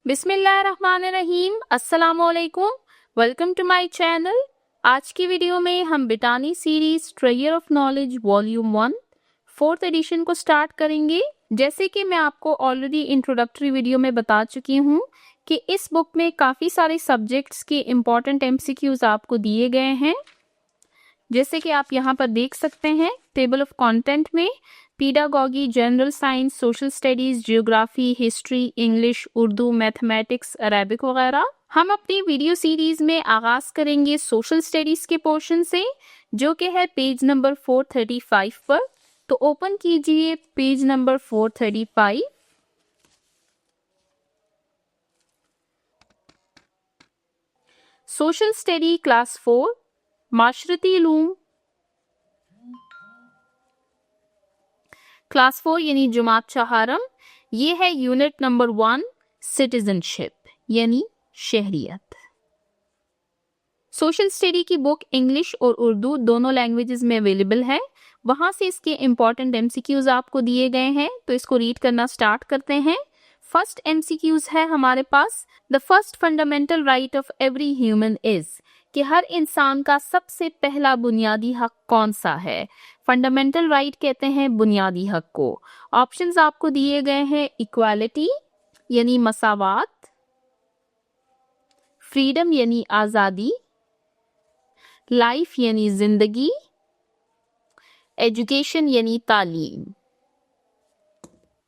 بسم اللہ الرحمن الرحیم، السلام علیکم، ویلکم ٹو مائی چینل۔ آج کی ویڈیو میں ہم botany series treasure of knowledge volume 1 4th edition کو سٹارٹ کریں گے۔ جیسے کہ میں آپ کو آلریڈی انٹروڈکٹری ویڈیو میں بتا چکی ہوں کہ اس بک میں کافی سارے سبجیکٹس کے امپورٹنٹ MCQs آپ کو دیے گئے ہیں، جیسے کہ آپ یہاں پر دیکھ سکتے ہیں ٹیبل آف کانٹینٹ میں pedagogy, general science, social studies, geography, history, English, Urdu, mathematics, Arabic وغیرہ۔ ہم اپنی ویڈیو سیریز میں آغاز کریں گے سوشل اسٹڈیز کے پورشن سے، جو کہ ہے پیج نمبر 435 پر۔ تو اوپن کیجئے page number 435۔ Social study class 4، معاشرتی علوم کلاس 4 یعنی جماعت چہارم۔ یہ ہے یونٹ نمبر 1 سٹیزن شپ یعنی شہریت۔ سوشل اسٹڈی کی بک انگلش اور اردو دونوں لینگویجز میں اویلیبل ہے، وہاں سے اس کے امپورٹنٹ MCQs آپ کو دیے گئے ہیں، تو اس کو ریڈ کرنا سٹارٹ کرتے ہیں۔ فرسٹ MCQs ہے ہمارے پاس، the first fundamental right of every human is، کہ ہر انسان کا سب سے پہلا بنیادی حق کون سا ہے؟ فنڈامنٹل رائٹ کہتے ہیں بنیادی حق کو۔ آپشنز آپ کو دیے گئے ہیں ایکوالٹی یعنی مساوات، فریڈم یعنی آزادی، لائف یعنی زندگی، ایجوکیشن یعنی تعلیم۔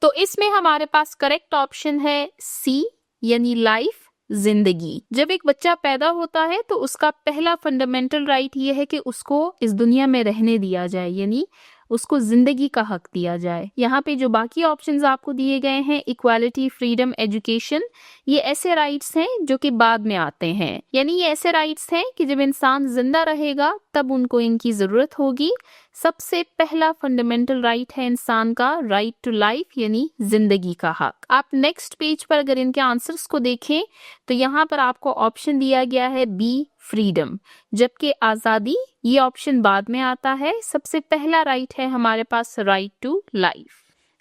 تو اس میں ہمارے پاس کریکٹ آپشن ہے سی یعنی لائف، زندگی۔ جب ایک بچہ پیدا ہوتا ہے تو اس کا پہلا فنڈامنٹل رائٹ یہ ہے کہ اس کو اس دنیا میں رہنے دیا جائے، یعنی اس کو زندگی کا حق دیا جائے۔ یہاں پہ جو باقی آپشنز آپ کو دیے گئے ہیں ایکوالٹی، فریڈم، ایجوکیشن، یہ ایسے رائٹس ہیں جو کہ بعد میں آتے ہیں، یعنی یہ ایسے رائٹس ہیں کہ جب انسان زندہ رہے گا تب ان کو ان کی ضرورت ہوگی۔ سب سے پہلا فنڈامنٹل رائٹ ہے انسان کا رائٹ ٹو لائف یعنی زندگی کا حق۔ آپ نیکسٹ پیج پر اگر ان کے آنسرز کو دیکھیں تو یہاں پر آپ کو آپشن دیا گیا ہے بی فریڈم، جبکہ آزادی یہ آپشن بعد میں آتا ہے۔ سب سے پہلا رائٹ ہے ہمارے پاس right to life.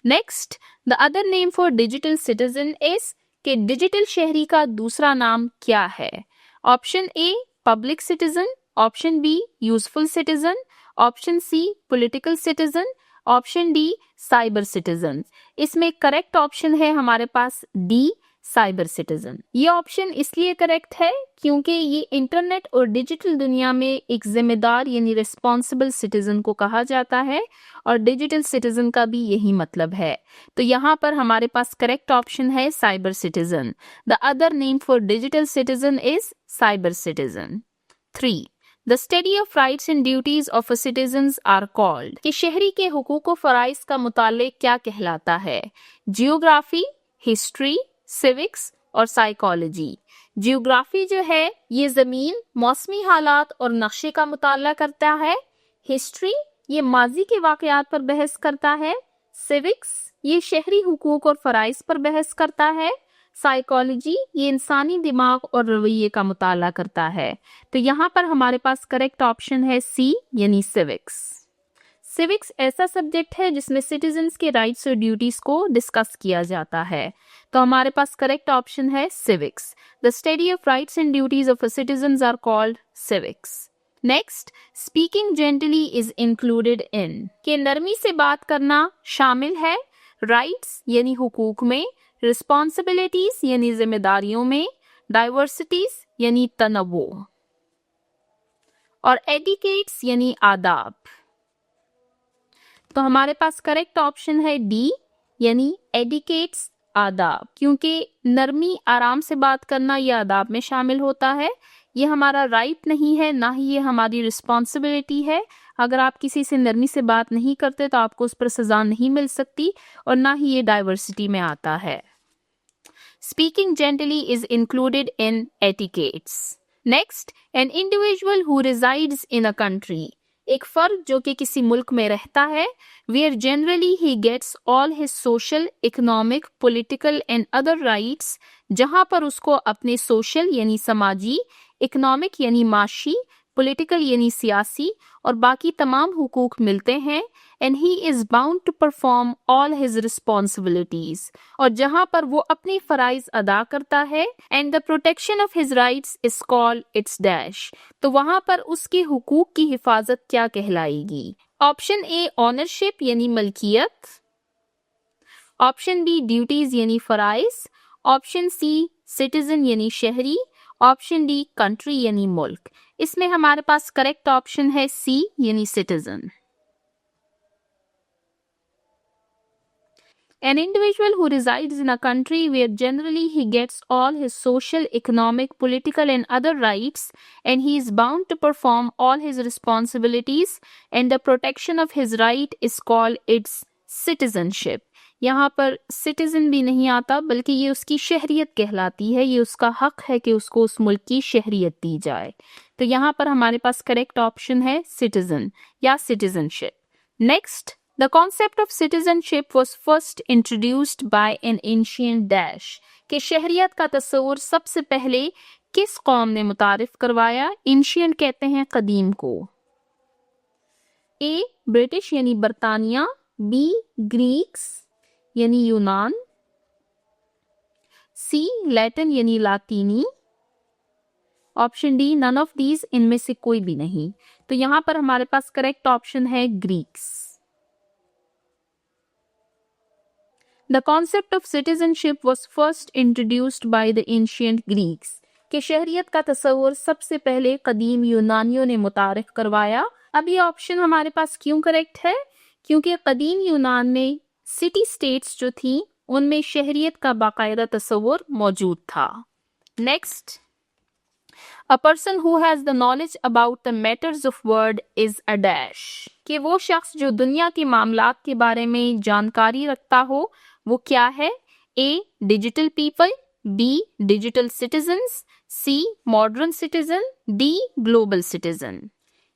Next, the other name for digital citizen is, کہ ڈیجیٹل شہری کا دوسرا نام کیا ہے؟ Option A public citizen, option B useful citizen, option C political citizen, option D cyber citizen. اس میں کریکٹ آپشن ہے ہمارے پاس ڈی سائبر سٹیزن۔ یہ آپشن اس لیے کریکٹ ہے کیونکہ یہ انٹرنیٹ اور ڈیجیٹل دنیا میں ایک ذمہ دار یعنی ریسپانسبل سٹیزن کو کہا جاتا ہے، اور ڈیجیٹل سٹیزن کا بھی یہی مطلب ہے۔ تو یہاں پر ہمارے پاس کریکٹ آپشن ہے cyber citizen. The other name for digital citizen is cyber citizen. 3. The study of rights and duties of a citizens are called، کہ شہری کے حقوق و فرائض کا مطالعہ کیا کہلاتا ہے؟ جیوگرافی، ہسٹری، سیوکس اور سائیکالوجی۔ جیوگرافی جو ہے یہ زمین، موسمی حالات اور نقشے کا مطالعہ کرتا ہے۔ ہسٹری یہ ماضی کے واقعات پر بحث کرتا ہے۔ سیوکس یہ شہری حقوق اور فرائض پر بحث کرتا ہے۔ سائیکالوجی یہ انسانی دماغ اور رویے کا مطالعہ کرتا ہے۔ تو یہاں پر ہمارے پاس کریکٹ آپشن ہے سی یعنی سیوکس۔ سیوکس ایسا سبجیکٹ ہے جس میں سٹیزنز کے رائٹس اور ڈیوٹیز کو ڈسکس کیا جاتا ہے۔ تو ہمارے پاس کریکٹ آپشن ہے سیوکس۔ The study of rights and duties of a citizens are called civics۔ Next, speaking gently is included in، کہ نرمی سے بات کرنا شامل ہے رائٹس یعنی حقوق میں، responsibilities یعنی ذمہ داریوں میں، diversities یعنی تنوع، اور etiquettes یعنی آداب۔ تو ہمارے پاس کریکٹ آپشن ہے ڈی یعنی ایڈیکیٹس، آداب، کیونکہ نرمی، آرام سے بات کرنا یہ آداب میں شامل ہوتا ہے۔ یہ ہمارا رائٹ نہیں ہے، نہ ہی یہ ہماری رسپانسبلٹی ہے۔ اگر آپ کسی سے نرمی سے بات نہیں کرتے تو آپ کو اس پر سزا نہیں مل سکتی، اور نہ ہی یہ ڈائیورسٹی میں آتا ہے۔ Speaking gently is included in etiquettes۔ Next, an individual who resides in a country، ایک فرد جو کہ کسی ملک میں رہتا ہے، where generally he gets all his social, economic, political and other rights، جہاں پر اس کو اپنے سوشل یعنی سماجی، اکنامک یعنی معاشی، पॉलिटिकल यानी सियासी और बाकी तमाम हुकूक मिलते हैं, and he is bound to perform all his responsibilities, और जहां पर वो अपनी फराइज अदा करता है, and the protection of his rights is called its dash, तो वहां पर उसके हुकूक की हिफाजत क्या कहलाएगी? ऑप्शन ए ऑनरशिप यानी मलकियत, ऑप्शन बी ड्यूटीज यानी फराइज, ऑप्शन सी सिटीजन यानी शहरी, ऑप्शन डी कंट्री यानी मुल्क। इसमें हमारे पास करेक्ट ऑप्शन है सी यानी citizen. An individual who resides in a country where generally he gets all his social, economic, political and other rights, and he is bound to perform all his responsibilities, and the protection of his right is called its citizenship. यहाँ पर citizen भी नहीं आता, बल्कि ये उसकी शहरियत कहलाती है, ये उसका हक है कि उसको उस मुल्क की शहरियत दी जाए। तो यहाँ पर हमारे पास करेक्ट ऑप्शन है सिटीजन या citizenship. Next, the concept of citizenship was first introduced bye N ancient dash, कि शहरियत का तस्वुर सबसे पहले किस कौम ने मुतारिफ करवाया? एंशिएंट कहते हैं कदीम को। ए ब्रिटिश यानी बरतानिया, बी ग्रीक्स यानी यूनान, सी लैटिन यानी लातीनी, option D none of these, इनमें से कोई भी नहीं। तो यहां पर हमारे पास करेक्ट ऑप्शन है Greeks. The concept of citizenship was first introduced by the ancient Greeks, कि शहरियत का तस्वुर सबसे पहले कदीम यूनानियों ने मुतारिफ करवाया। अब ये ऑप्शन हमारे पास क्यों करेक्ट है? क्योंकि कदीम यूनान में सिटी स्टेट्स जो थी उनमें शहरियत का बाकायदा तस्वुर मौजूद था। Next, a person who has the knowledge about the matters of world is a dash, कि वो शख्स जो दुनिया के मामलात के बारे में जानकारी रखता हो वो क्या है? A digital people, B digital citizens, C modern citizen, D global citizen.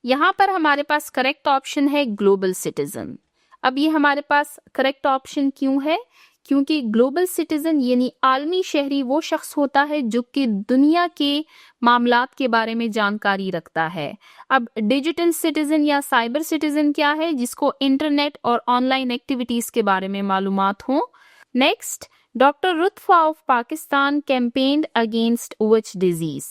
यहाँ पर हमारे पास करेक्ट ऑप्शन है ग्लोबल सिटीजन। अब ये हमारे पास करेक्ट ऑप्शन क्यों है? क्योंकि ग्लोबल सिटीजन यानी आलमी शहरी वो शख्स होता है जो कि दुनिया के मामलात के बारे में जानकारी रखता है। अब डिजिटल सिटीजन या साइबर सिटीजन क्या है? जिसको इंटरनेट और ऑनलाइन एक्टिविटीज के बारे में मालूमात हो। Next, doctor Ruth Pfau of Pakistan campaigned against which disease,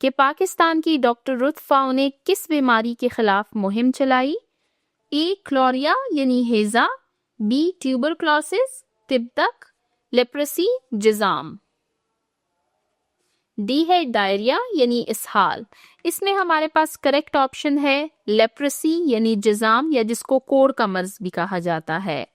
कि पाकिस्तान की डॉक्टर रुतफा ने किस बीमारी के खिलाफ मुहिम चलाई? ए क्लोरिया यानी हेजा, बी ट्यूबरक्लोसिस, तिब्बक, लेप्रेसी, जिजाम, डी है डायरिया यानी इसहाल। इसमें हमारे पास करेक्ट ऑप्शन है लेप्रेसी यानी जिजाम, या जिसको कोढ़ का मर्ज भी कहा जाता है।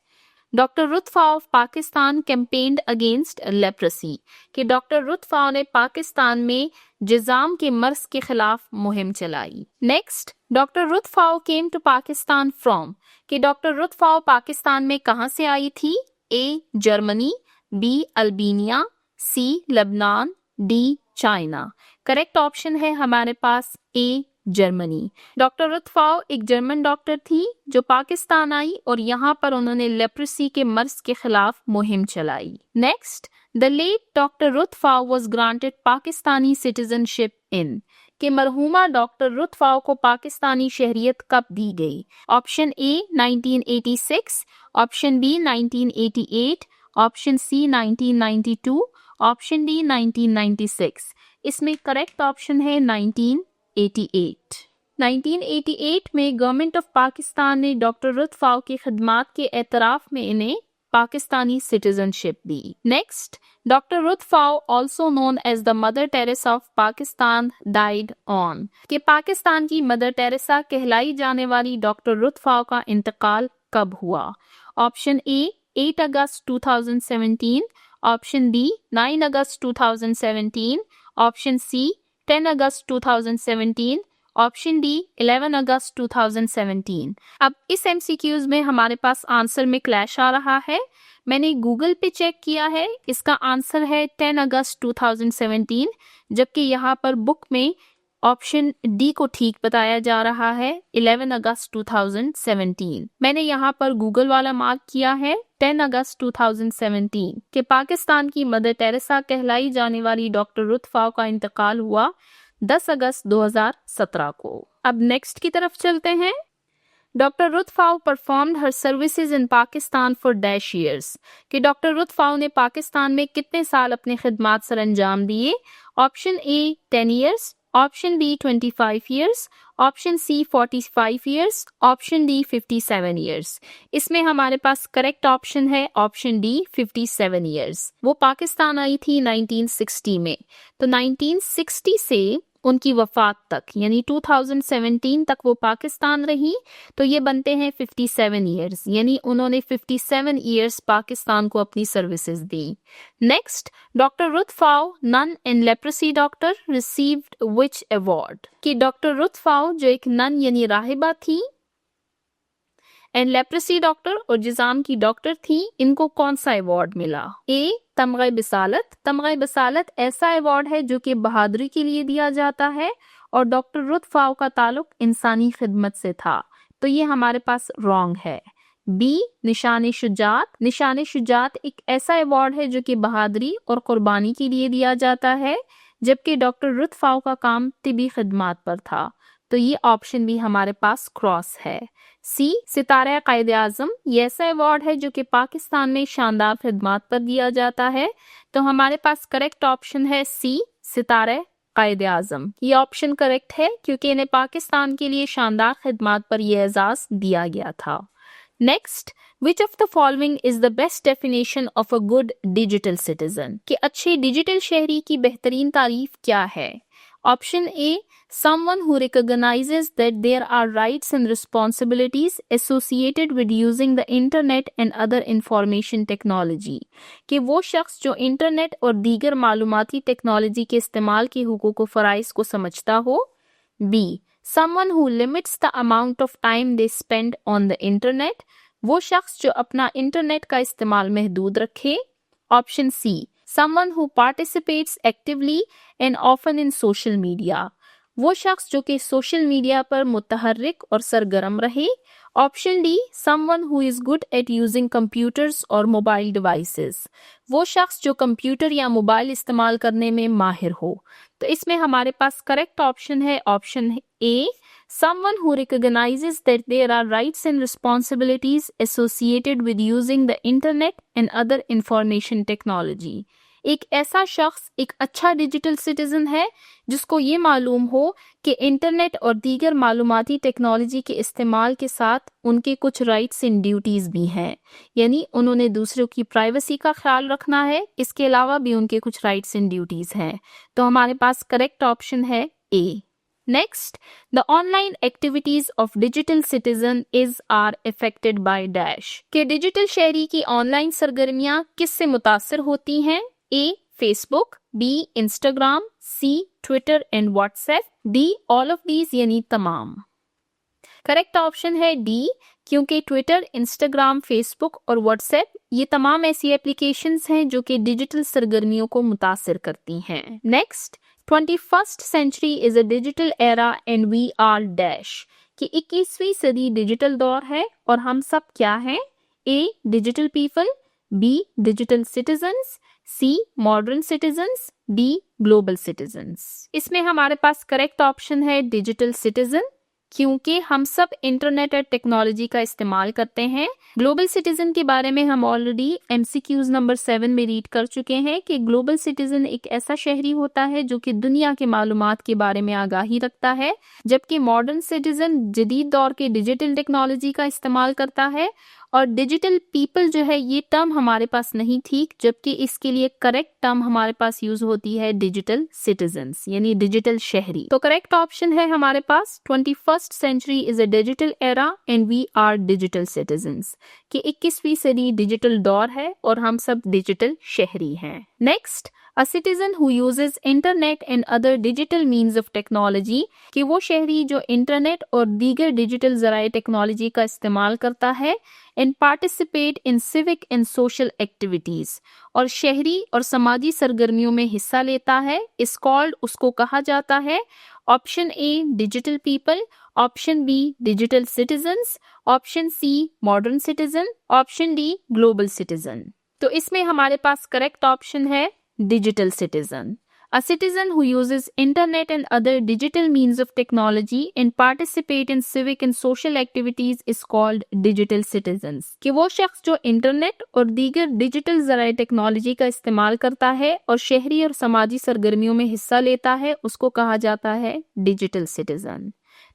Doctor Ruth Pfau of Pakistan campaigned against leprosy, कि डॉक्टर रुतफा ने पाकिस्तान में जिजाम के मर्ज के खिलाफ मुहिम चलाई। Next, doctor Ruth Pfau came to Pakistan from, कि डॉक्टर रुतफा पाकिस्तान में कहां से आई थी? A Germany, B Albania, C Lebanon, D China. Correct option है हमारे पास ए जर्मनी। डॉक्टर रुतफा एक जर्मन डॉक्टर थी जो पाकिस्तान आई और यहाँ पर उन्होंने लेप्रेसी के मर्ज के खिलाफ मुहिम चलाई। Next, the late doctor Ruth Pfau was granted Pakistani citizenship in, कि मरहुमा डॉक्टर रुतफा को पाकिस्तानी शहरियत कब दी गई? Option A 1986, option B 1988, option C 1992, option D 1996। इसमें करेक्ट ऑप्शन है 1988। 1988 में गवर्नमेंट ऑफ पाकिस्तान ने डॉक्टर रुतफा की खिदमात के एतराफ में इन्हें पाकिस्तानी सिटीजनशिप दी। Next, doctor Ruth Pfau also known as the Mother Teresa of Pakistan died on, कि पाकिस्तान की मदर टेरेसा कहलाई जाने वाली डॉक्टर रुतफा का इंतकाल कब हुआ? ऑप्शन ए 8 अगस्त 2017, ऑप्शन बी 9 अगस्त 2017, ऑप्शन सी 10 अगस्त 2017, ऑप्शन डी 11 अगस्त 2017। अब इस एमसीक्यूज में हमारे पास आंसर में क्लैश आ रहा है। मैंने गूगल पे चेक किया है, इसका आंसर है 10 अगस्त 2017, जबकि यहाँ पर बुक में ऑप्शन डी को ठीक बताया जा रहा है 11 अगस्त 2017। मैंने यहाँ पर गूगल वाला मार्क किया है 10 अगस्त 2017 कि पाकिस्तान की मदर टेरेसा कहलाई जाने वाली डॉक्टर रुतफा का इंतकाल हुआ 10 अगस्त 2017 को। अब नेक्स्ट की तरफ चलते हैं। Doctor Ruth Pfau performed her services in Pakistan for dash years, कि डॉक्टर रुथ फाउ ने पाकिस्तान में कितने साल अपने खिदमात सर अंजाम दिए। Option A 10 years, option B 25 years, option C 45 years, option D 57 years. इसमें हमारे पास करेक्ट ऑप्शन है ऑप्शन डी 57 ईयर्स। वो पाकिस्तान आई थी 1960 में, तो 1960 से उनकी वफात तक यानी 2017 तक वो पाकिस्तान रही, तो ये बनते हैं 57 ईयर्स, यानी उन्होंने 57 ईयर्स पाकिस्तान को अपनी सर्विसेज दी। Next, doctor Ruth Pfau nun and leprosy doctor received which award, कि डॉक्टर रुथ फाउ जो एक नन यानी राहिबा थी एंड लेप्रेसी डॉक्टर और जिजाम की डॉक्टर थी, इनको कौन सा अवार्ड मिला। ए तमग़े बिसालत, तमग़े बिसालत ऐसा अवार्ड है जो कि बहादुरी के लिए दिया जाता है और डॉक्टर रुथ फाउ का ताल्लुक इंसानी खिदमत से था, तो ये हमारे पास रॉन्ग है। बी निशान शुजात, निशान शुजात एक ऐसा अवार्ड है जो कि बहादुरी और कुर्बानी के लिए दिया जाता है, जबकि डॉक्टर रुथ फाउ का काम तिबी खिदमात पर था, तो ये ऑप्शन भी हमारे पास क्रॉस है। सी सितारा कायद आजम, ये ऐसा अवार्ड है जो कि पाकिस्तान में शानदार खिदमात पर दिया जाता है, तो हमारे पास करेक्ट ऑप्शन है सी सितारा कायद आजम। ये ऑप्शन करेक्ट है क्योंकि इन्हें पाकिस्तान के लिए शानदार खिदमात पर यह एजाज दिया गया था। Next, which of the following is the best definition of a good digital citizen, कि अच्छे डिजिटल शहरी की बेहतरीन तारीफ क्या है। Option A someone who recognizes that there are rights and responsibilities associated with using the internet and other information technology, कि वो शख्स जो इंटरनेट और दीगर मालूमाती टेक्नोलॉजी के इस्तेमाल के हुकूक व फराइज को समझता हो। B someone who limits the amount of time they spend on the internet, वो शख्स जो अपना इंटरनेट का इस्तेमाल महदूद रखे। Option C someone who participates actively and often in social media, वो शख्स जो कि सोशल मीडिया पर मुतहर्रिक और सरगर्म रहे। Option D someone who is good at using computers और मोबाइल डिवाइसेस, वो शख्स जो कंप्यूटर या मोबाइल इस्तेमाल करने में माहिर हो, तो इसमें हमारे पास करेक्ट ऑप्शन है option A someone who recognizes that there are rights and responsibilities associated with using the internet and other information technology, एक ऐसा शख्स एक अच्छा डिजिटल सिटीजन है जिसको ये मालूम हो कि इंटरनेट और दीगर मालूमाती टेक्नोलॉजी के इस्तेमाल के साथ उनके कुछ राइट्स एंड ड्यूटीज भी हैं, यानी उन्होंने दूसरों की प्राइवेसी का ख्याल रखना है, इसके अलावा भी उनके कुछ राइट्स एंड ड्यूटीज हैं, तो हमारे पास करेक्ट ऑप्शन है A. Next, the online activities of digital citizen is are affected by dash, के डिजिटल शहरी की ऑनलाइन सरगर्मियां किससे मुतासर होती हैं। A Facebook, B Instagram, C Twitter and WhatsApp, D all of these यानी तमाम। करेक्ट ऑप्शन है डी, क्योंकि ट्विटर, इंस्टाग्राम, फेसबुक और व्हाट्सएप ये तमाम ऐसी एप्लीकेशंस हैं जो कि डिजिटल सरगर्मियों को मुतासिर करती हैं। Next, 21st century is a digital era and we are dash, कि 21वीं सदी डिजिटल दौर है और हम सब क्या हैं। A digital people, B digital citizens, C modern citizens, D global citizens. इसमें हमारे पास करेक्ट ऑप्शन है डिजिटल सिटीजन, क्योंकि हम सब इंटरनेट और टेक्नोलॉजी का इस्तेमाल करते हैं। ग्लोबल सिटीजन के बारे में हम ऑलरेडी MCQs नंबर 7 में रीड कर चुके हैं कि ग्लोबल सिटीजन एक ऐसा शहरी होता है जो कि दुनिया के मालूमात के बारे में आगाही रखता है, जबकि मॉडर्न सिटीजन जदीद दौर के डिजिटल टेक्नोलॉजी का इस्तेमाल करता है। और डिजिटल पीपल जो है ये टर्म हमारे पास नहीं थी, जबकि इसके लिए करेक्ट टर्म हमारे पास यूज होती है डिजिटल सिटीजन्स यानी डिजिटल शहरी। तो करेक्ट ऑप्शन है हमारे पास 21st century is a digital era and we are digital citizens, कि 21वीं सदी डिजिटल दौर है और हम सब डिजिटल शहरी हैं। Next, A citizen who uses internet and other digital means of technology, कि वो शहरी जो इंटरनेट और दीगर डिजिटल ज़राए टेक्नोलॉजी का इस्तेमाल करता है and participate in civic and social activities, और शहरी और समाजी सरगर्मियों में हिस्सा लेता है, is called, उसको कहा जाता है। Option A digital people, option B digital citizens, option C modern citizen, option D global citizen. तो इसमें हमारे पास करेक्ट ऑप्शन है digital citizen. A citizen who uses internet and other digital means of technology and participate in civic and social activities is called digital citizens. कि वो शख्स जो internet और दीगर डिजिटल ज़राए टेक्नोलॉजी का इस्तेमाल करता है और शहरी और समाजी सरगर्मियों में हिस्सा लेता है उसको कहा जाता है digital citizen.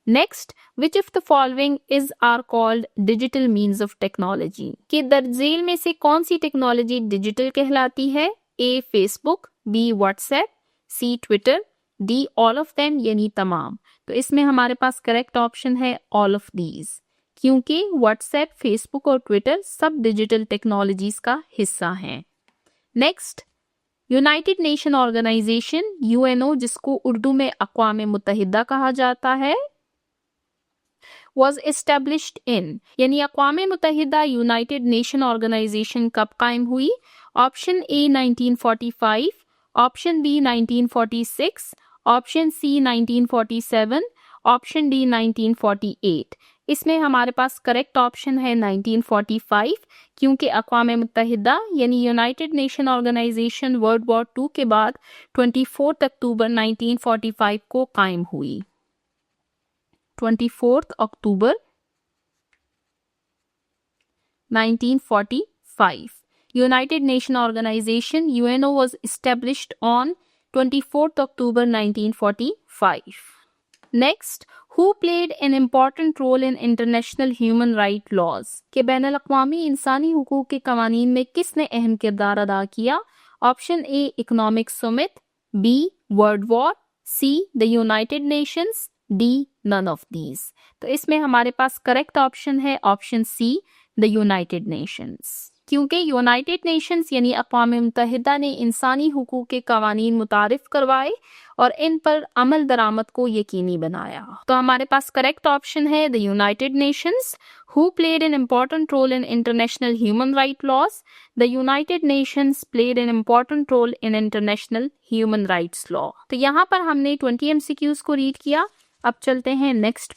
Next, which of the following is are called digital means of technology? कि दर्जेल में से कौन सी टेक्नोलॉजी डिजिटल कहलाती है? A. Facebook, B. WhatsApp, C. Twitter, D. all of them यानी तमाम. तो इसमें हमारे पास करेक्ट ऑप्शन है all of these, क्योंकि WhatsApp, Facebook और Twitter सब डिजिटल टेक्नोलॉजीज का हिस्सा हैं. Next, United Nation Organization UNO, जिसको उर्दू में अक़वाम मुत्तहिदा कहा जाता है, was established in यानी अक़वाम मुत्तहिदा यूनाइटेड नेशन ऑर्गेनाइजेशन कब कायम हुई? Option A 1945, option B 1946, option C 1947, option D 1948. इसमें हमारे पास करेक्ट ऑप्शन है 1945, क्योंकि अक़वाम मुत्तहिदा यानी United Nation Organization World War 2 के बाद 24 अक्टूबर 1945 को कायम हुई. 24 अक्टूबर 1945. United Nation Organization UNO was established on 24th October 1945. Next, who played an important role in international human rights laws? कि बैनुल अक़वामी इंसानी हुकूक के कवानीन में किसने अहम किरदार अदा किया? Option A economic summit, B world war, C the United Nations, D none of these. तो इसमें हमारे पास करेक्ट ऑप्शन है option C the United Nations, क्योंकि यूनाइटेड नेशंस यानी अक़वाम मुत्तहिदा ने इंसानी हुकूक के कवानीन मुतारिफ करवाए और इन पर अमल दरामद को यकीनी बनाया. तो हमारे पास करेक्ट ऑप्शन है the United Nations. Who played an important role in international human right laws? The United Nations played an important role in international human rights law. तो यहाँ पर हमने 20 MCQs को रीड किया. अब चलते हैं नेक्स्ट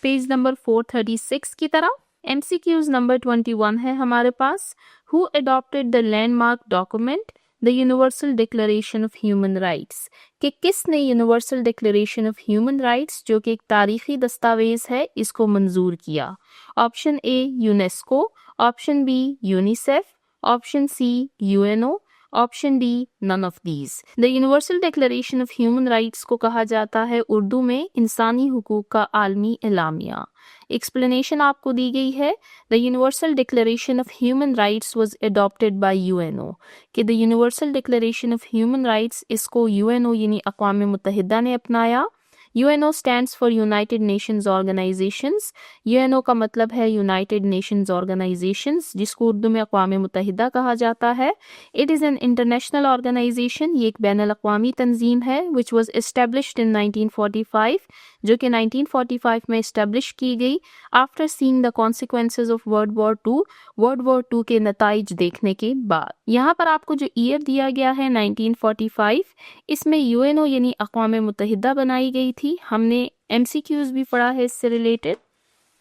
पेज नंबर 436 की तरफ. MCQs नंबर 21 है हमारे पास. Who adopted the landmark document, the Universal Declaration of Human Rights? कि किसने Universal declaration of human Rights, जो कि एक तारीखी दस्तावेज है, इसको मंजूर किया? Option A UNESCO, option B UNICEF, option C UNO, option D none of these. The universal declaration of human Rights को कहा जाता है उर्दू में इंसानी हुकूक का आलमी एलामिया. एक्सप्लेनेशन आपको दी गई है. The universal declaration of human rights was adopted by UNO. कि the universal declaration of human rights, इसको यूएनओ यानी अक़वाम मुत्तहिदा ने अपनाया. UNO stands for United Nations Organizations. UNO का मतलब है United Nations Organizations, जिसको उर्दू में अक़वाम मुत्तहिदा कहा जाता है. It is an international organization. ये एक बैनुल अक़वामी तंजीम है which was established in 1945, जो कि 1945 में establish की गई after seeing the consequences of World War II के नताइज देखने के बाद. यहाँ पर आपको जो ईयर दिया गया है 1945, इसमें UNO यानी अक़वाम मुत्तहिदा बनाई गई थी. हमने MCQs भी पढ़ा है इससे related.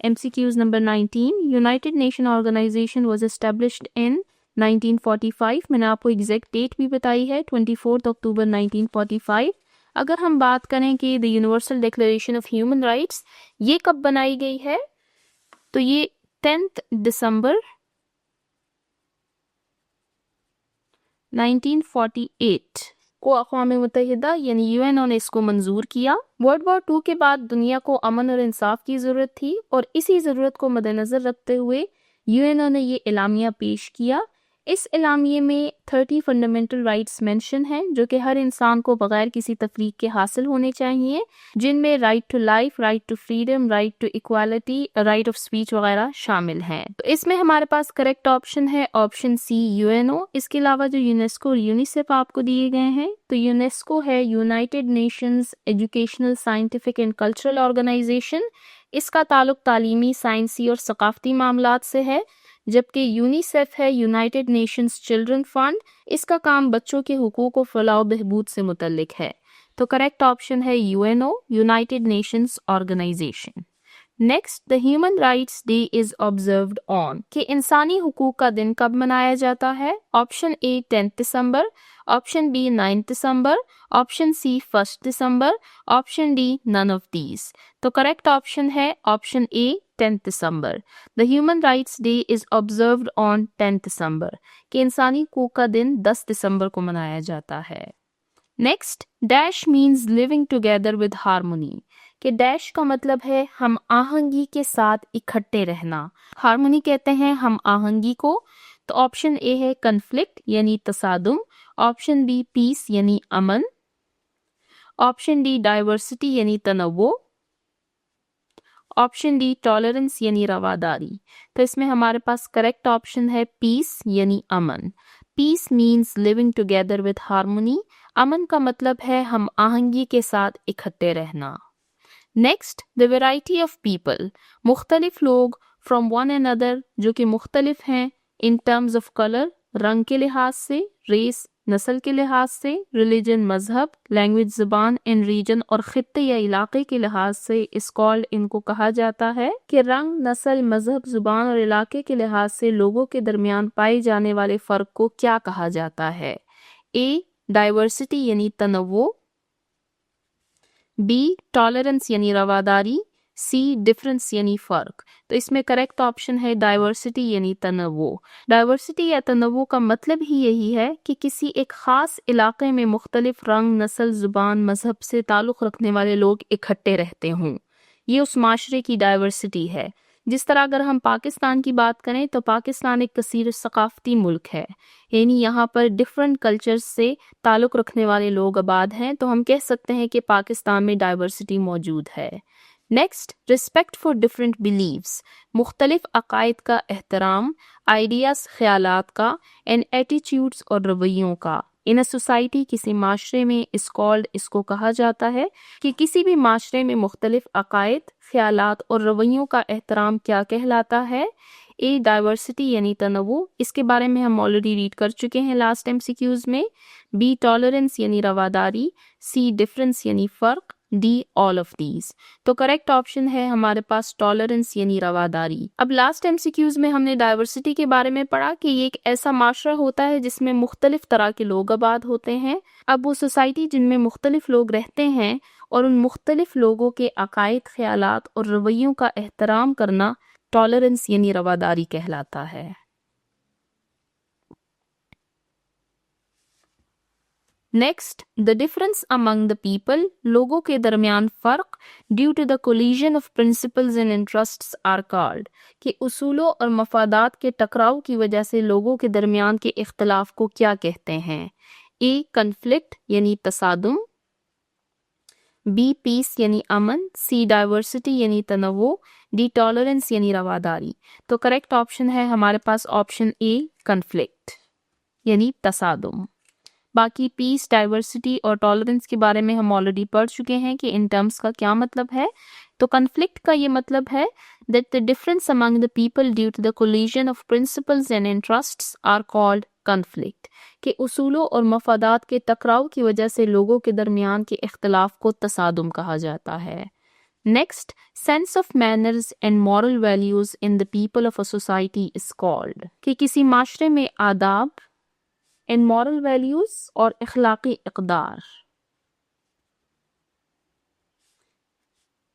MCQs number 19, United Nation Organization was established in 1945. मैंने आपको एग्जैक्ट डेट भी बताई है 24 अक्टूबर 1945. अगर हम बात करें कि the universal declaration of human rights ये कब बनाई गई है, तो ये 10 दिसंबर 1948 को अक़वाम मुत्तहिदा यानी UNO ने इसको मंजूर किया. वर्ल्ड वॉर 2 के बाद दुनिया को अमन और इंसाफ की ज़रूरत थी और इसी ज़रूरत को मद्देनज़र रखते हुए UNO ने ये एलामिया पेश किया. इस एलामिये में 30 फंडामेंटल राइट्स मेंशन हैं, जो कि हर इंसान को बगैर किसी तफरीक के हासिल होने चाहिए, जिनमें right to life, right to freedom, right to equality, right of speech वगैरह शामिल हैं. तो इसमें हमारे पास करेक्ट ऑप्शन है ऑप्शन सी UNO. इसके अलावा जो यूनेस्को और यूनिसेफ आपको दिए गए हैं, तो यूनेस्को है United Nations Educational, Scientific and Cultural Organization. इसका ताल्लुक तालीमी, साइंसी और सकाफती मामलात से है. जबकि यूनिसेफ है यूनाइटेड नेशंस चिल्ड्रन फंड. इसका काम बच्चों के हुकूक और फलाह बहबूद से मुतल्लिक है. तो करेक्ट ऑप्शन है UNO, united nations organization. Next the human rights day is observed on کہ انسانی حقوق کا دن کب منایا جاتا ہے. Option A 10 December, option B 9 December, option C 1 December, option D none of these. تو کریکٹ آپشن ہے آپشن اے 10 دسمبر. The human rights day is observed on 10 December کہ انسانی حقوق کا دن 10 دسمبر کو منایا جاتا ہے. Next dash means living together with harmony کہ ڈیش کا مطلب ہے ہم آہنگی کے ساتھ اکٹھے رہنا. ہارمونی کہتے ہیں ہم آہنگی کو. تو آپشن اے ہے کنفلکٹ یعنی تصادم, آپشن بی پیس یعنی امن, آپشن ڈی ڈائیورسٹی یعنی تنوع, آپشن ڈی ٹالرنس یعنی رواداری. تو اس میں ہمارے پاس کریکٹ آپشن ہے پیس یعنی امن. Peace means living together with harmony. امن کا مطلب ہے ہم آہنگی کے ساتھ اکٹھے رہنا. Next the variety of people مختلف لوگ فرام ون اینڈ ادر جو کہ مختلف ہیں ان ٹرمز آف کلر رنگ کے لحاظ سے, ریس نسل کے لحاظ سے, ریلیجن مذہب, لینگویج زبان, ان ریجن اور خطے یا علاقے کے لحاظ سے اس کالڈ ان کو کہا جاتا ہے کہ رنگ نسل مذہب زبان اور علاقے کے لحاظ سے لوگوں کے درمیان پائے جانے والے فرق کو کیا کہا جاتا ہے. اے ڈائیورسٹی یعنی تنوع, بی ٹالرنس یعنی رواداری, سی ڈفرنس یعنی فرق. تو اس میں کریکٹ آپشن ہے ڈائیورسٹی یعنی تنوع. ڈائیورسٹی یا تنوع کا مطلب ہی یہی ہے کہ کسی ایک خاص علاقے میں مختلف رنگ نسل زبان مذہب سے تعلق رکھنے والے لوگ اکٹھے رہتے ہوں. یہ اس معاشرے کی ڈائیورسٹی ہے. جس طرح اگر ہم پاکستان کی بات کریں تو پاکستان ایک کثیر ثقافتی ملک ہے, یعنی یہاں پر ڈفرنٹ کلچر سے تعلق رکھنے والے لوگ آباد ہیں, تو ہم کہہ سکتے ہیں کہ پاکستان میں ڈائیورسٹی موجود ہے. Next respect for different beliefs مختلف عقائد کا احترام, آئیڈیاز خیالات کا, اینڈ ایٹیٹیوڈس اور رویوں کا. ان سوسائٹی کسی معاشرے میں اس کالڈ اس کو کہا جاتا ہے کہ کسی بھی معاشرے میں مختلف عقائد خیالات اور رویوں کا احترام کیا کہلاتا ہے. اے ڈائیورسٹی یعنی تنوع, اس کے بارے میں ہم آلریڈی ریڈ کر چکے ہیں لاسٹ MCQs میں. بی ٹالرنس یعنی رواداری, سی ڈفرنس یعنی فرق, ڈی آل آف دیز. تو کریکٹ آپشن ہے ہمارے پاس ٹالرنس یعنی رواداری. اب لاسٹ MCQs میں ہم نے ڈائیورسٹی کے بارے میں پڑھا کہ یہ ایک ایسا معاشرہ ہوتا ہے جس میں مختلف طرح کے لوگ آباد ہوتے ہیں. اب وہ سوسائٹی جن میں مختلف لوگ رہتے ہیں اور ان مختلف لوگوں کے عقائد خیالات اور رویوں کا احترام کرنا ٹالرنس یعنی رواداری کہلاتا ہے. Next the difference among the people لوگوں کے درمیان فرق due to the collision of principles and interests are called کہ اصولوں اور مفادات کے ٹکراؤ کی وجہ سے لوگوں کے درمیان کے اختلاف کو کیا کہتے ہیں. اے کنفلکٹ یعنی تصادم, بی پیس یعنی امن, سی ڈائیورسٹی یعنی تنوع, ڈی ٹالرنس یعنی رواداری. تو کریکٹ آپشن ہے ہمارے پاس آپشن اے کنفلکٹ یعنی تصادم. باقی پیس ڈائیورسٹی اور ٹالرنس کے بارے میں ہم آلریڈی پڑھ چکے ہیں کہ ان ٹرمز کا کیا مطلب ہے. تو کنفلکٹ کا یہ مطلب ہے that the difference among the people due to the collision of principles and interests are called conflict کہ اصولوں اور مفادات کے ٹکراؤ کی وجہ سے لوگوں کے درمیان کے اختلاف کو تصادم کہا جاتا ہے. Next sense of manners and moral values in the people of a society is called کہ کسی معاشرے میں آداب and moral values اور اخلاقی اقدار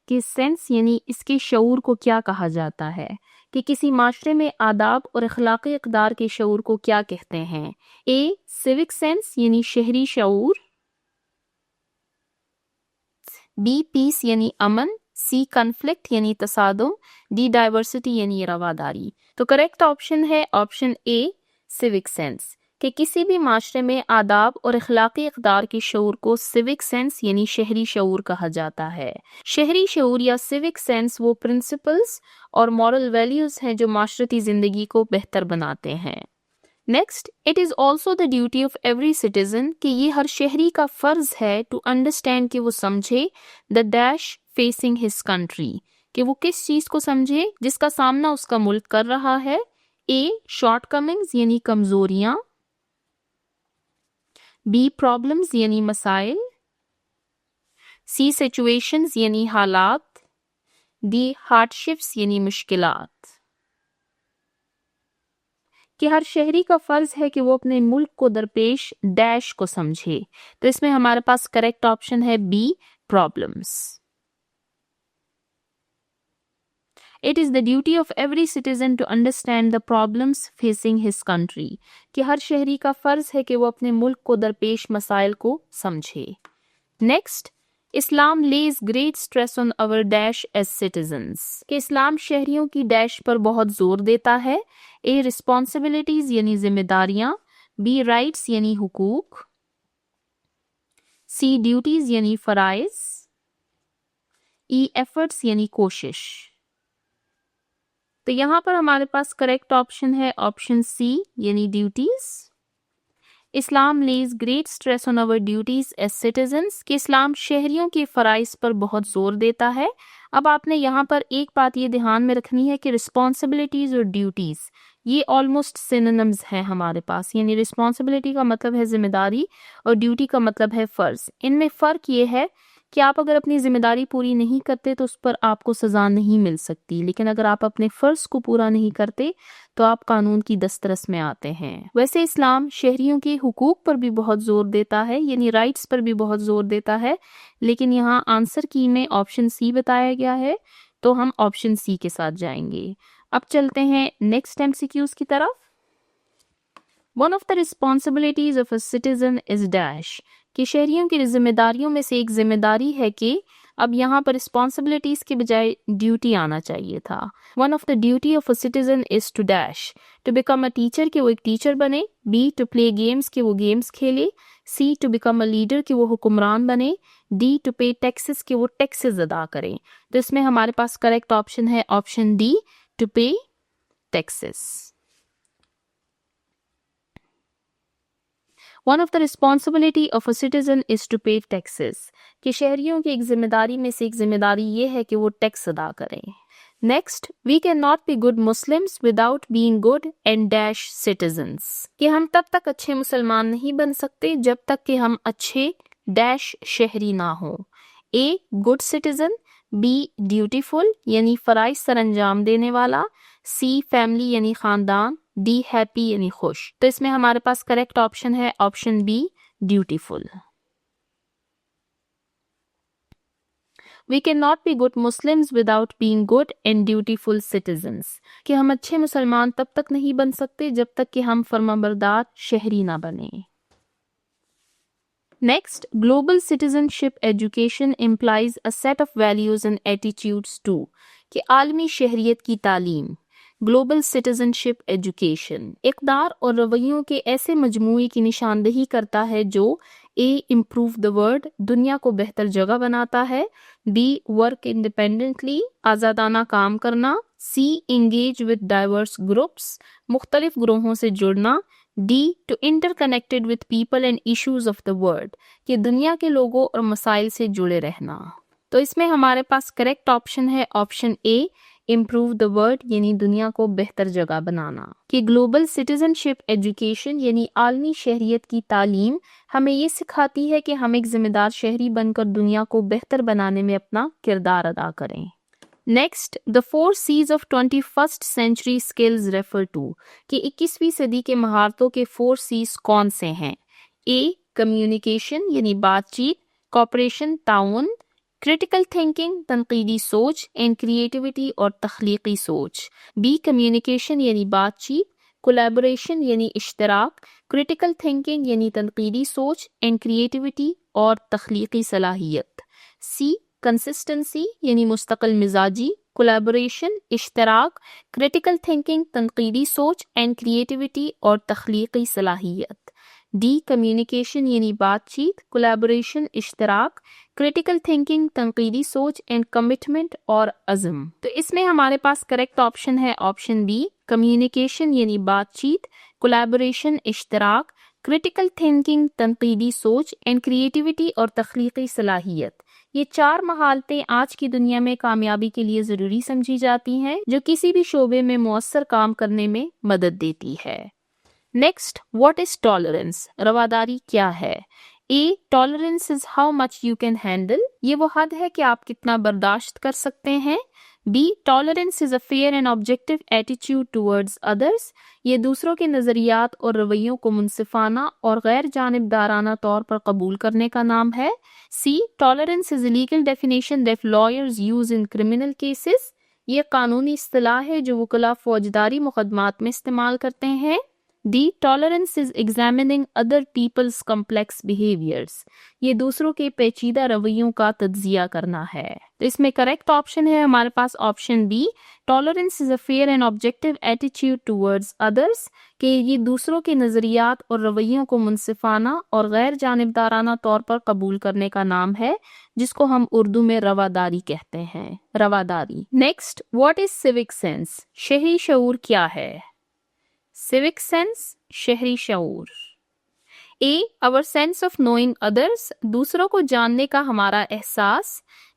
کہ سینس یعنی اس کے شعور کو کیا کہا جاتا ہے کہ کسی معاشرے میں آداب اور اخلاقی اقدار کے شعور کو کیا کہتے ہیں. اے سیوک سینس یعنی شہری شعور, بی پیس یعنی امن, سی کنفلکٹ یعنی تصادم, ڈی ڈائیورسٹی یعنی رواداری. تو کریکٹ آپشن ہے آپشن اے سیوک سینس کہ کسی بھی معاشرے میں آداب اور اخلاقی اقدار کے شعور کو سیوک سینس یعنی شہری شعور کہا جاتا ہے. شہری شعور یا سیوک سینس وہ پرنسپلز اور مورل ویلیوز ہیں جو معاشرتی زندگی کو بہتر بناتے ہیں. Next it is also the duty of every citizen کہ یہ ہر شہری کا فرض ہے ٹو انڈرسٹینڈ کہ وہ سمجھے دا ڈیش فیسنگ ہز کنٹری کہ وہ کس چیز کو سمجھے جس کا سامنا اس کا ملک کر رہا ہے. اے شارٹ کمنگز یعنی کمزوریاں, بی پرابلمز یعنی مسائل, سی سچویشنز یعنی حالات, डी हार्डशिप्स यानी मुश्किलात। कि हर शहरी का फर्ज है कि वो अपने मुल्क को दरपेश डैश को समझे, तो इसमें हमारे पास करेक्ट ऑप्शन है B problems. It is the duty of every citizen to understand the problems facing his country. कि हर शहरी का फर्ज है कि वो अपने मुल्क को दरपेश मसाइल को समझे। Next, Islam lays great stress on our dash as citizens. कि इस्लाम शहरियों की डैश पर बहुत जोर देता है। A. Responsibilities यानी जिम्मेदारियां, B. Rights यानी हुकूक, C. Duties यानी फराइज, E. Efforts यानी कोशिश। तो यहाँ पर हमारे पास करेक्ट ऑप्शन है ऑप्शन सी यानी duties. Islam lays great stress on our duties as citizens कि इस्लाम शहरियों के फराइज पर बहुत जोर देता है। अब आपने यहाँ पर एक बात ये ध्यान में रखनी है कि रिस्पॉन्सिबिलिटीज और ड्यूटीज ये ऑलमोस्ट सिनोनिम्स हैं हमारे पास, यानी रिस्पॉन्सिबिलिटी का मतलब है जिम्मेदारी और ड्यूटी का मतलब है फर्ज। इनमें फ़र्क ये है कि आप अगर अपनी जिम्मेदारी पूरी नहीं करते तो उस पर आपको सज़ा नहीं मिल सकती, लेकिन अगर आप अपने फ़र्ज को पूरा नहीं करते तो आप कानून की दस्तरस में आते हैं। वैसे इस्लाम शहरियों के हुकूक पर भी बहुत जोर देता है, यानी राइट्स पर भी बहुत जोर देता है, लेकिन यहाँ आंसर की में ऑप्शन सी बताया गया है, तो हम ऑप्शन सी के साथ जाएंगे। अब चलते हैं नेक्स्ट एमसीक्यूज की तरफ। One of the responsibilities of a citizen is dash कि शहरियों की जिम्मेदारियों में से एक जिम्मेदारी है कि अब यहाँ पर रिस्पॉन्सिबिलिटीज के बजाय ड्यूटी आना चाहिए था। One of the duty of a citizen is to dash to become a teacher कि वो एक टीचर बने, B to play games कि वो गेम्स खेले, C to become a leader कि वो हुक्मरान बने, D to pay taxes कि वो टैक्सेस अदा करें। तो इसमें हमारे पास करेक्ट ऑप्शन है option D to pay taxes। One of the responsibility of a citizen is to pay taxes कि शहरियों की एक जिम्मेदारी में से एक जिम्मेदारी ये है कि वो टैक्स अदा करें। Next, we cannot be good Muslims without being good and dash citizens कि हम तब तक अच्छे मुसलमान नहीं बन सकते जब तक कि हम अच्छे डैश शहरी ना हो। A. Good citizen, B. Dutiful यानी फराइज सर अंजाम देने वाला, C. Family यानी खानदान, D. Happy यानी खुश। तो इसमें हमारे पास करेक्ट ऑप्शन है option B dutiful. We cannot be good Muslims without being good and dutiful citizens कि हम अच्छे मुसलमान तब तक नहीं बन सकते जब तक कि हम फरमाबरदार शहरी ना बने। Next, global citizenship education implies a set of values and attitudes too कि आलमी शहरियत की तालीम ग्लोबल सिटीजनशिप एजुकेशन इक़दार और रवैयों के ऐसे मजमूए की निशानदही करता है जो A. इम्प्रूव द वर्ल्ड दुनिया को बेहतर जगह बनाता है, B. वर्क इंडिपेंडेंटली आज़ादाना काम करना, C. Engage with diverse groups मुख्तलिफ ग्रोहों से जुड़ना, D. To interconnected with people and issues of the world कि दुनिया के लोगों और मसाइल से जुड़े रहना। तो इसमें हमारे पास करेक्ट ऑप्शन है option A improve the world यानी दुनिया को बेहतर जगह बनाना कि ग्लोबल सिटीजनशिप एजुकेशन यानी आलमी शहरियत की तालीम हमें ये सिखाती है कि हम एक जिम्मेदार शहरी बनकर दुनिया को बेहतर बनाने में अपना किरदार अदा करें। नेक्स्ट, द 4 C's ऑफ 21st century skills refer to कि 21वीं सदी के महारतों के 4 C's कौन से हैं। A. कम्युनिकेशन यानी बातचीत, कॉपरेशन ताउन, क्रिटिकल थिंकिंग तनकीदी सोच एंड क्रिएटिविटी और तख्लीकी सोच, बी कम्युनिकेशन यानी बातचीत, कोलैबोरेशन यानी इश्तराक, क्रिटिकल थिंकिंग यानी तनकीदी सोच एंड क्रिएटिविटी और तख्लीकी सलाहियत, सी कंसिस्टेंसी यानी मुस्तकिल मिजाजी, कोलैबोरेशन इश्तराक, क्रिटिकल थिंकिंग तनकीदी सोच एंड क्रिएटिविटी और तख्लीकी सलाहियत, डी कम्युनिकेशन यानी बातचीत, कोलैबोरेशन इश्तराक, क्रिटिकल थिंकिंग तनकीदी सोच एंड कमिटमेंट और अज़म। तो इसमें हमारे पास करेक्ट ऑप्शन है ऑप्शन बी कम्युनिकेशन यानी बातचीत, कोलैबोरेशन इश्तराक, क्रिटिकल थिंकिंग तनकीदी सोच एंड क्रिएटिविटी और तख्लीकी सलाहियत। ये 4 महारतें आज की दुनिया में कामयाबी के लिए ज़रूरी समझी जाती हैं जो किसी भी शोबे में मुअस्सर काम करने में मदद देती है। Next, what is tolerance? रवादारी क्या है? A tolerance is how much you can handle, ये वो हद है कि आप कितना बर्दाश्त कर सकते हैं। B tolerance is a fair and objective attitude towards others, ये दूसरों के नज़रियात और रवैयों को मुनसिफाना और गैर जानिबदाराना तौर पर कबूल करने का नाम है। C tolerance is legal definition that lawyers use in criminal cases, ये कानूनी इस्तिलाह है जो वकला फौजदारी मुकदमात में इस्तेमाल करते हैं। D tolerance is examining other people's complex behaviours, ये दूसरों के पेचीदा रवैयों का तज्जिया करना है। तो इसमें करेक्ट ऑप्शन है हमारे पास option B, tolerance is a fair and objective attitude towards others, कि ये दूसरों के नज़रियात और रवैयों को मुनसिफाना और गैर जानिबदाराना तौर पर कबूल करने का नाम है, जिसको हम उर्दू में रवादारी कहते हैं, रवादारी। Next, what is civic sense, शहरी शऊर क्या है? Civic sense, शहरी शऊर। A, our sense of knowing others, दूसरों को जानने का हमारा एहसास।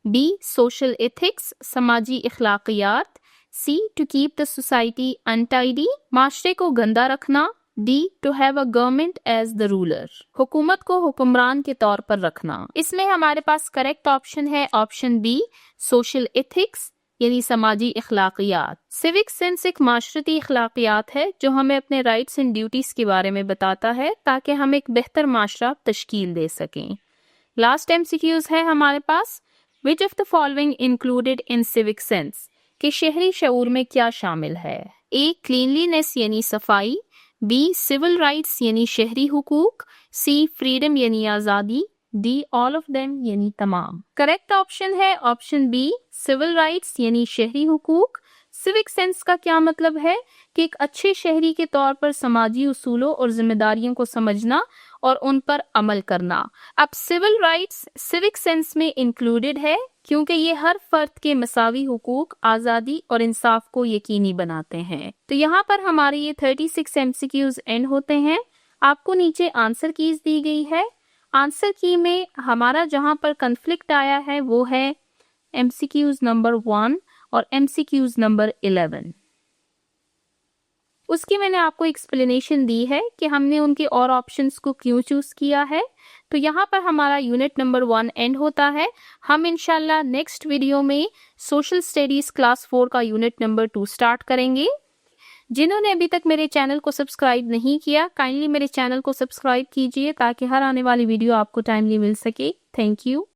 B, social ethics, समाजी इखलाकियात। C, to keep the society untidy, माशरे को गंदा रखना। D, to have a government as the ruler, हुकूमत को हुक्मरान के तौर पर रखना। इसमें हमारे पास करेक्ट ऑप्शन है ऑप्शन B, social ethics, यानी समाजी इखलाकियात। सिविक सेंस एक माशरती इखलाकियात है जो हमें अपने राइट्स एंड ड्यूटीज के बारे में बताता है ताकि हम एक बेहतर माशरा तश्कील दे सकें। लास्ट एमसीक्यूज है हमारे पास, which of the following included in civic sense, कि शहरी शऊर में क्या शामिल है? ए, क्लीनलीनेस यानी सफाई। बी, सिविल राइट्स यानी शहरी हुकूक। सी, फ्रीडम यानी आज़ादी। डी, ऑल ऑफ देम यानी तमाम। करेक्ट ऑप्शन है ऑप्शन बी, सिविल राइट्स यानी शहरी हुकूक। सिविक सेंस का क्या मतलब है कि एक अच्छे शहरी के तौर पर समाजी उसूलों और जिम्मेदारियों को समझना और उन पर अमल करना। अब सिविल राइट्स सिविक सेंस में इंक्लूडेड है क्योंकि ये हर फर्द के मसावी हुकूक, आज़ादी और इंसाफ को यकीनी बनाते हैं। तो यहाँ पर हमारे ये 36 एमसीक्यूज एंड होते हैं। आपको नीचे आंसर कीज दी गई है। आंसर की में हमारा जहां पर कन्फ्लिक्ट आया है वो है एमसीक्यूज नंबर 1 और एमसीक्यूज नंबर 11। उसकी मैंने आपको एक्सप्लेनेशन दी है कि हमने उनके और ऑप्शंस को क्यों चूज किया है। तो यहाँ पर हमारा यूनिट नंबर 1 एंड होता है। हम इंशाल्लाह नेक्स्ट वीडियो में सोशल स्टडीज क्लास 4 का यूनिट नंबर 2 स्टार्ट करेंगे। जिन्होंने अभी तक मेरे चैनल को सब्सक्राइब नहीं किया, काइंडली मेरे चैनल को सब्सक्राइब कीजिए ताकि हर आने वाली वीडियो आपको टाइमली मिल सके। Thank you.